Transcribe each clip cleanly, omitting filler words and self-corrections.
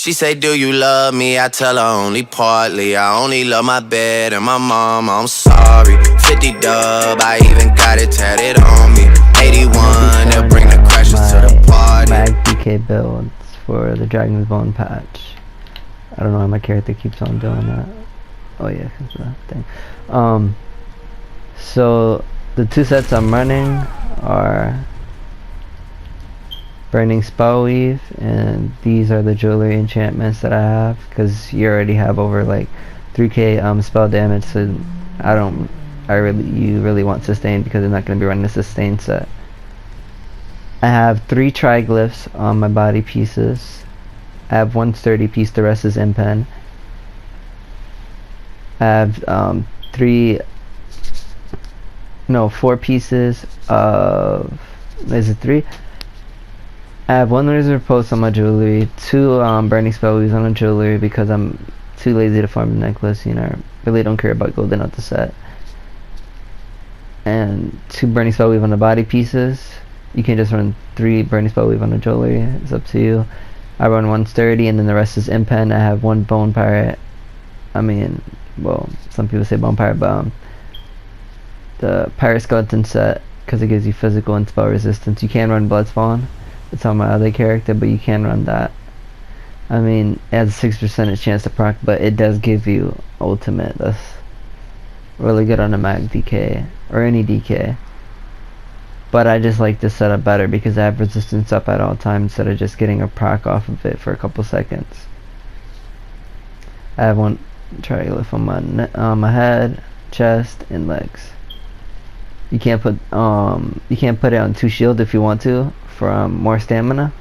She say, do you love me? I tell her only partly. I only love my bed and my mom, I'm sorry. 50 dub, I even got it tatted on me. 81, they'll bring the crashers to the party. Dk builds for the Dragon's Bone patch. I don't know why my character keeps on doing that. Oh yeah, cause of that thing. So the two sets I'm running are Burning Spell Weave, and these are the jewelry enchantments that I have, because you already have over like 3k spell damage, so you really want sustain because they're not going to be running a sustain set. I have 3 triglyphs on my body pieces. I have one sturdy piece, the rest is impen. I have 4 pieces of, is it 3? I have 1 laser post on my jewelry, 2 burning spell weaves on my jewelry because I'm too lazy to farm the necklace, you know, I really don't care about golden out the set. And 2 burning spell weave on the body pieces. You can just run 3 burning spell weave on the jewelry, it's up to you. I run 1 sturdy and then the rest is impen. I have 1 bone pirate. I mean, well, some people say bone pirate, but the pirate skeleton set, because it gives you physical and spell resistance. You can run blood spawn. It's on my other character, but you can run that. I mean, it has a 6% chance to proc, but it does give you ultimate. That's really good on a mag DK, or any DK. But I just like this setup better because I have resistance up at all times instead of just getting a proc off of it for a couple seconds. I have 1 triglyph on my head, chest, and legs. You can't put it on 2 shield if you want to for more stamina.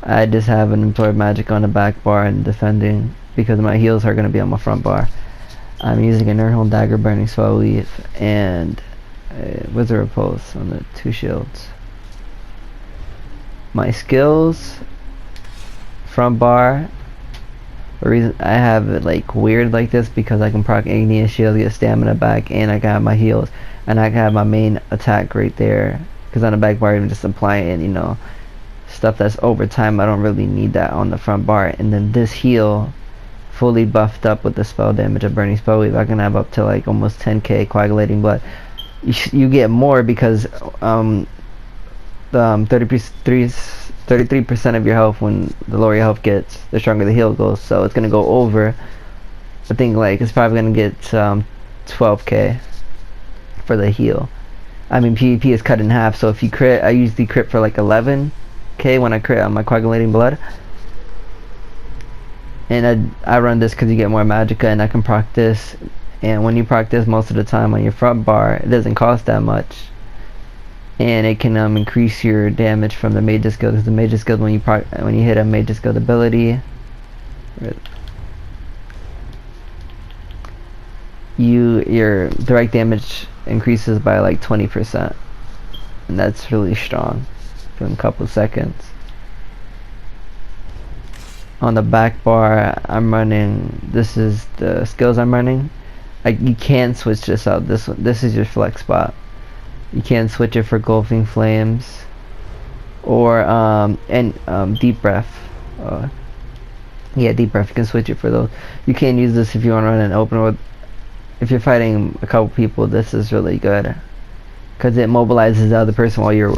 I just have an absorb magic on the back bar and defending because my heals are going to be on my front bar. I'm using a Nerdhole Dagger, Burning Spell Weave, and Wizard of Pulse on the 2 shields. My skills, front bar. The reason I have it like weird like this because I can proc Igneous Shield, get stamina back, and I can have my heals, and I can have my main attack right there. Because on the back bar, even just applying, you know, stuff that's over time, I don't really need that on the front bar. And then this heal, fully buffed up with the spell damage of Burning Spell Weave, I can have up to like almost 10k Coagulating Blood. You get more because the 33% of your health, when the lower your health gets, the stronger the heal goes. So it's gonna go over. I think like it's probably gonna get 12k for the heal. I mean, PvP is cut in half, so if you crit, I usually crit for like 11k when I crit on my Coagulating Blood. And I run this because you get more magicka, and I can proc this. And when you proc this most of the time on your front bar, it doesn't cost that much. And it can increase your damage from the Mage's Guild, because the Mage's Guild, when you hit a Mage's Guild ability, your direct damage increases by like 20%, and that's really strong for a couple seconds. On the back bar, I'm running, this is the skills I'm running. You can switch this out. This is your flex spot. You can switch it for Golfing Flames or Deep Breath. Yeah, Deep Breath. You can switch it for those. You can use this if you want to run an open world. If you're fighting a couple people, this is really good because it mobilizes the other person while you're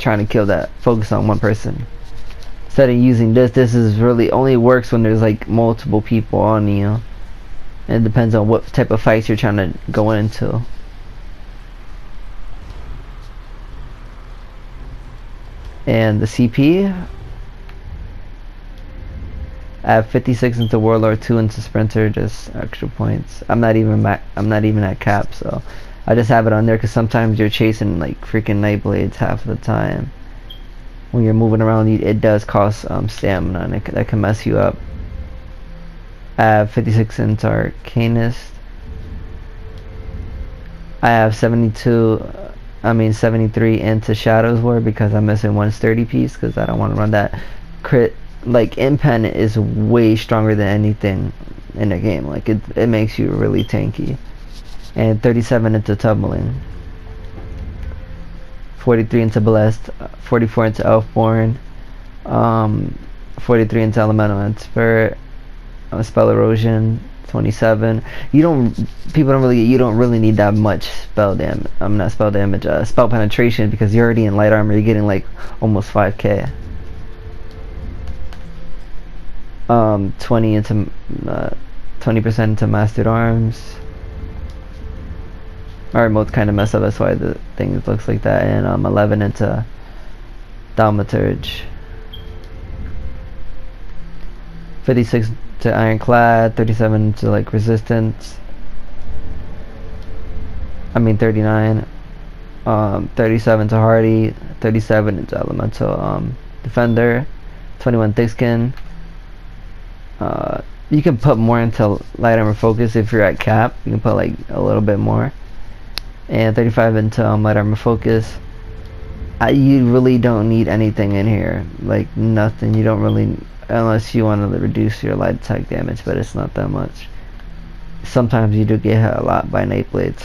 trying to kill that. Focus on one person. Instead of using this is really only works when there's like multiple people on you. And it depends on what type of fights you're trying to go into. And the CP, I have 56 into Warlord, 2 into Sprinter, just extra points. I'm not even at cap, so I just have it on there because sometimes you're chasing like freaking Nightblades half of the time. When you're moving around, it does cost stamina, and that can mess you up. I have 56 into Arcanist. I have 73 into Shadows War because I'm missing 1 sturdy piece because I don't want to run that crit. Like impen is way stronger than anything in the game. Like it makes you really tanky. And 37 into Tumbling. 43 into Blessed. 44 into Elfborn. 43 into elemental and spirit. Spell erosion 27. You don't really need that much spell damage. Not spell damage, spell penetration, because you're already in light armor. You're getting like almost 5k. 20 into 20% into mastered arms. My remote kind of messed up, that's why the thing looks like that. And 11 into thaumaturge. 56 to ironclad, 37 to like resistance. 39. 37 to hardy, 37 into elemental defender, 21 thick skin. You can put more into light armor focus if you're at cap. You can put like a little bit more. And 35 into light armor focus. You really don't need anything in here, like nothing. You don't really, unless you want to reduce your light attack damage, but it's not that much. Sometimes you do get hit a lot by night blades.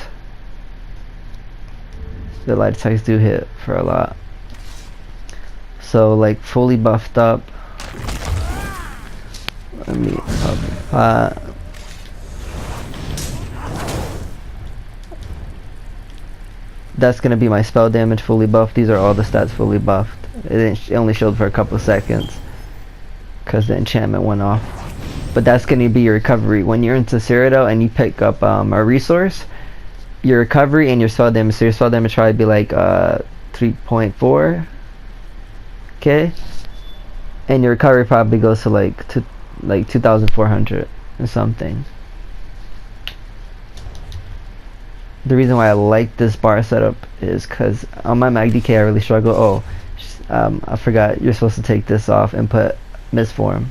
The light attacks do hit for a lot. So like fully buffed up. Let me that's gonna be my spell damage fully buffed. These are all the stats fully buffed. It only showed for a couple of seconds because the enchantment went off. But that's gonna be your recovery when you're into Cyrodiil and you pick up a resource. Your recovery and your spell damage. So your spell damage probably be like 3.4k, and your recovery probably goes to like 2,400 or something. The reason why I like this bar setup is because on my Mag DK I really struggle. Oh, I forgot, you're supposed to take this off and put misform.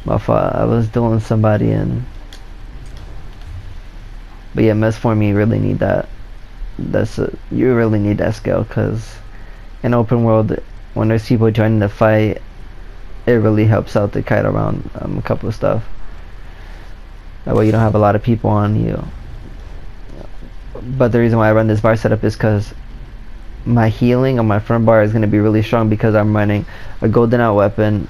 My fault, I was doing somebody in. But yeah, misform, you really need that. You really need that skill, because in open world, when there's people joining the fight, it really helps out to kite around a couple of stuff. That way you don't have a lot of people on you. But the reason why I run this bar setup is because my healing on my front bar is going to be really strong, because I'm running a golden out weapon,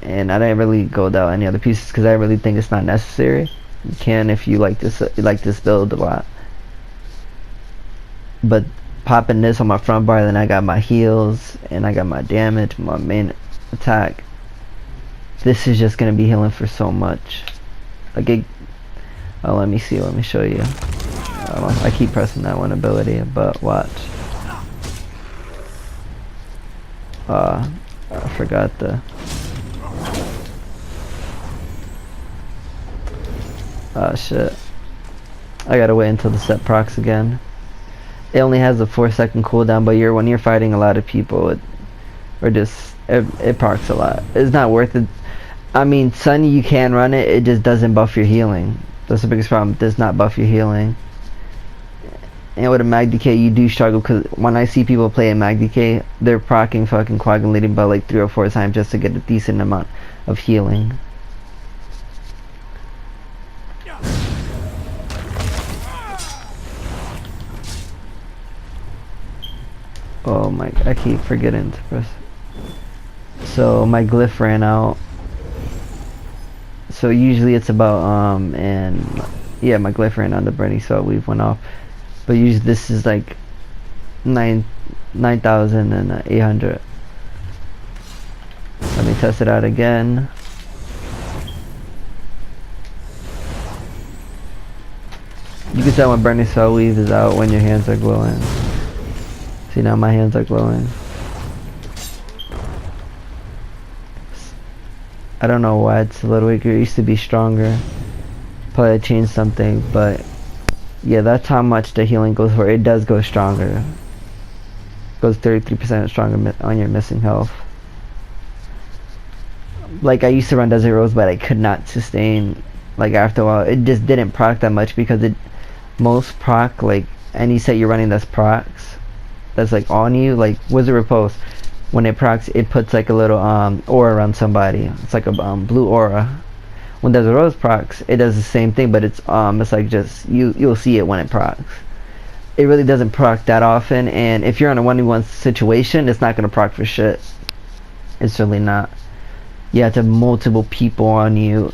and I didn't really gold out any other pieces because I really think it's not necessary. You can if you like this build a lot. But popping this on my front bar, then I got my heals and I got my damage, my main attack. This is just going to be healing for so much. Like oh, let me see, let me show you. I keep pressing that one ability, but watch. I forgot the. Oh shit. I gotta wait until the set procs again. It only has a 4-second cooldown, but when you're fighting a lot of people, it procs a lot. It's not worth it. I mean, Sunny, you can run it, it just doesn't buff your healing. That's the biggest problem. It does not buff your healing. And with a Mag DK, you do struggle, because when I see people play a Mag DK, they're proccing fucking coagulating by like 3 or 4 times just to get a decent amount of healing. Oh my, I keep forgetting to press. So my glyph ran out. So usually it's about and yeah, my glyph ran out, the burning spell weave went off. But usually this is like 9,800. Let me test it out again. You can tell when burning spell weave is out when your hands are glowing. See, now my hands are glowing. I don't know why it's a little weaker. It used to be stronger. Probably changed something, but yeah, that's how much the healing goes for. It does go stronger. Goes 33% stronger on your missing health. Like, I used to run Desert Rose, but I could not sustain. Like, after a while, it just didn't proc that much, because most proc, like any set you're running that's procs, that's like on you, like Wizard Repulse, when it procs, it puts like a little aura around somebody. It's like a blue aura. When there's a rose procs, it does the same thing, but it's like just you'll see it when it procs. It really doesn't proc that often, and if you're on a 1v1 situation, it's not gonna proc for shit. It's really not. You have to have multiple people on you,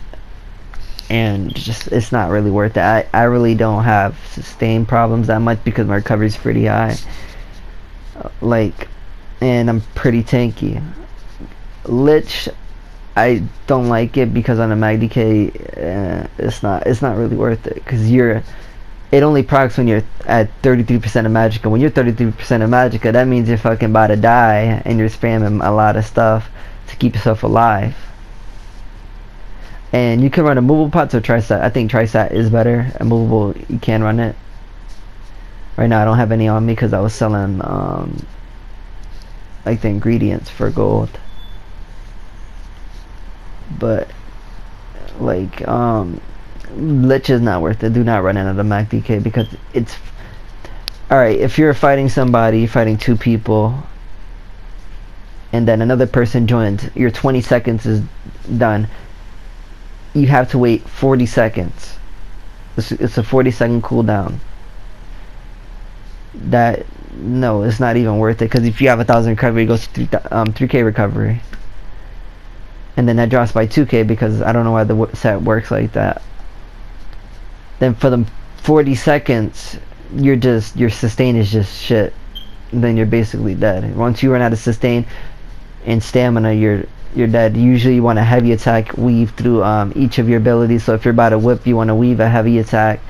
and just it's not really worth it. I really don't have sustain problems that much because my recovery is pretty high. Like, and I'm pretty tanky. Lich, I don't like it because on a mag DK, it's not really worth it because it only procs when you're at 33% of magicka. When you're 33% of magicka, that means you're fucking about to die and you're spamming a lot of stuff to keep yourself alive. And you can run a movable pot or tristat. I think tristat is better. A movable, you can run it. Right now I don't have any on me because I was selling like the ingredients for gold. But like Lich is not worth it. Do not run into the Mac DK because it's alright. If you're fighting somebody, fighting two people, and then another person joins, your 20 seconds is done. You have to wait 40 seconds. It's a 40-second cooldown. No, it's not even worth it because if you have 1,000 recovery, it goes to 3k recovery. And then that drops by 2k because I don't know why the set works like that. Then for the 40 seconds, your sustain is just shit. And then you're basically dead. Once you run out of sustain and stamina, you're dead. Usually you want a heavy attack weave through each of your abilities. So if you're about to whip, you want to weave a heavy attack.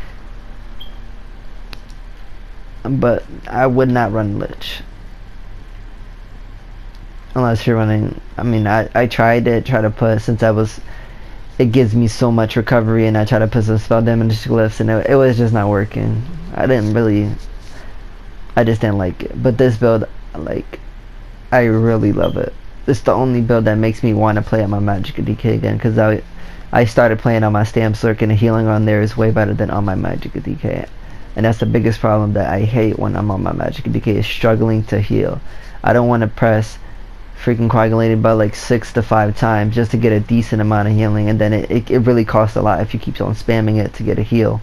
But I would not run Lich. Unless you're running, I mean, I tried to put, since it gives me so much recovery, and I tried to put some spell damage glyphs, and it was just not working. I just didn't like it. But this build, like, I really love it. It's the only build that makes me want to play on my Magicka DK again, because I started playing on my Stam Slurk, and the healing on there is way better than on my Magicka DK. And that's the biggest problem that I hate when I'm on my Magicka DK, is struggling to heal. I don't want to press freaking coagulated by like 6 to 5 times just to get a decent amount of healing, and then it really costs a lot if you keep on spamming it to get a heal.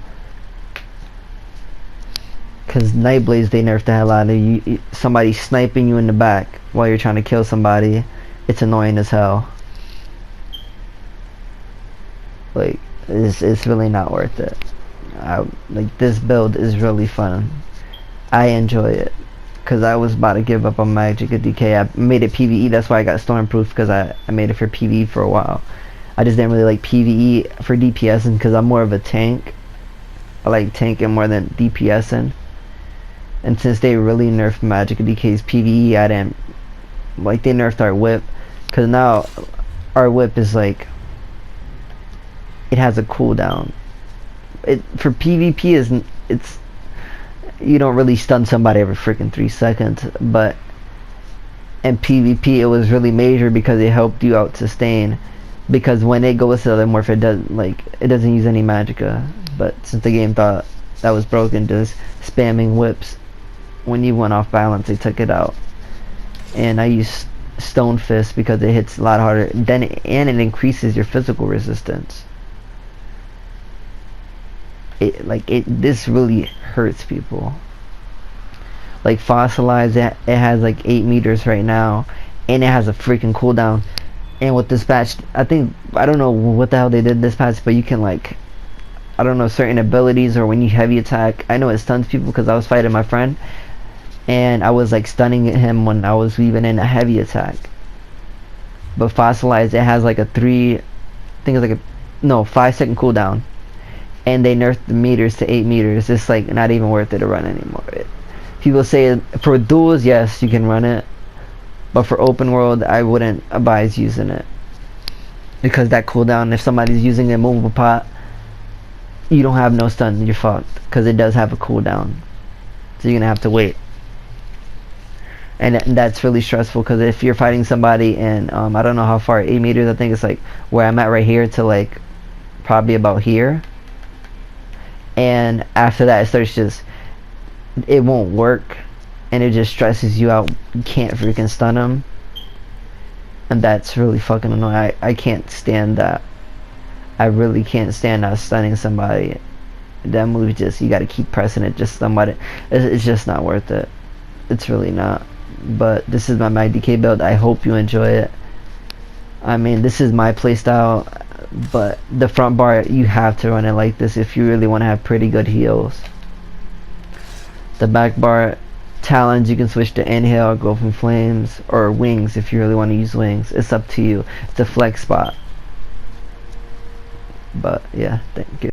Because Nightblades, they nerf the hell out of you. Somebody sniping you in the back while you're trying to kill somebody, it's annoying as hell. Like, it's really not worth it. Like, this build is really fun. I enjoy it. Because I was about to give up on Magicka DK. I made it PvE, that's why I got Stormproof, because I made it for PvE for a while. I just didn't really like PvE for DPSing because I'm more of a tank. I like tanking more than DPSing. And since they really nerfed Magicka DK's PvE, I didn't like, they nerfed our whip, because now our whip is like, it has a cooldown. For PvP it's you don't really stun somebody every freaking 3 seconds, but in PvP it was really major because it helped you out sustain, because when it goes to the morph, it doesn't use any magicka. But since the game thought that was broken, just spamming whips when you went off balance, they took it out. And I use Stone Fist because it hits a lot harder, and it increases your physical resistance. This really hurts people. Like Fossilized, it has like 8 meters right now, and it has a freaking cooldown. And with this patch, I don't know what the hell they did this patch, but you can, like, I don't know, certain abilities, or when you heavy attack, I know it stuns people because I was fighting my friend and I was like stunning him when I was weaving in a heavy attack. But Fossilized, it has like a 5-second cooldown. And they nerfed the meters to 8 meters. It's like not even worth it to run anymore. People say for duels, yes, you can run it, but for open world, I wouldn't advise using it, because that cooldown, if somebody's using a movable pot, you don't have no stun, you're fucked, because it does have a cooldown, so you're gonna have to wait. And that's really stressful, because if you're fighting somebody and I don't know how far, 8 meters, I think it's like where I'm at right here to like probably about here. And after that, it won't work, and it just stresses you out. You can't freaking stun them, and that's really fucking annoying. I can't stand that. I really can't stand not stunning somebody. That move, you gotta keep pressing it. Just somebody, it's just not worth it. It's really not. But this is my DK build. I hope you enjoy it. I mean, this is my playstyle, but the front bar, you have to run it like this if you really want to have pretty good heals. The back bar, talons, you can switch to inhale, go from flames, or wings if you really want to use wings. It's up to you. It's a flex spot. But yeah, thank you.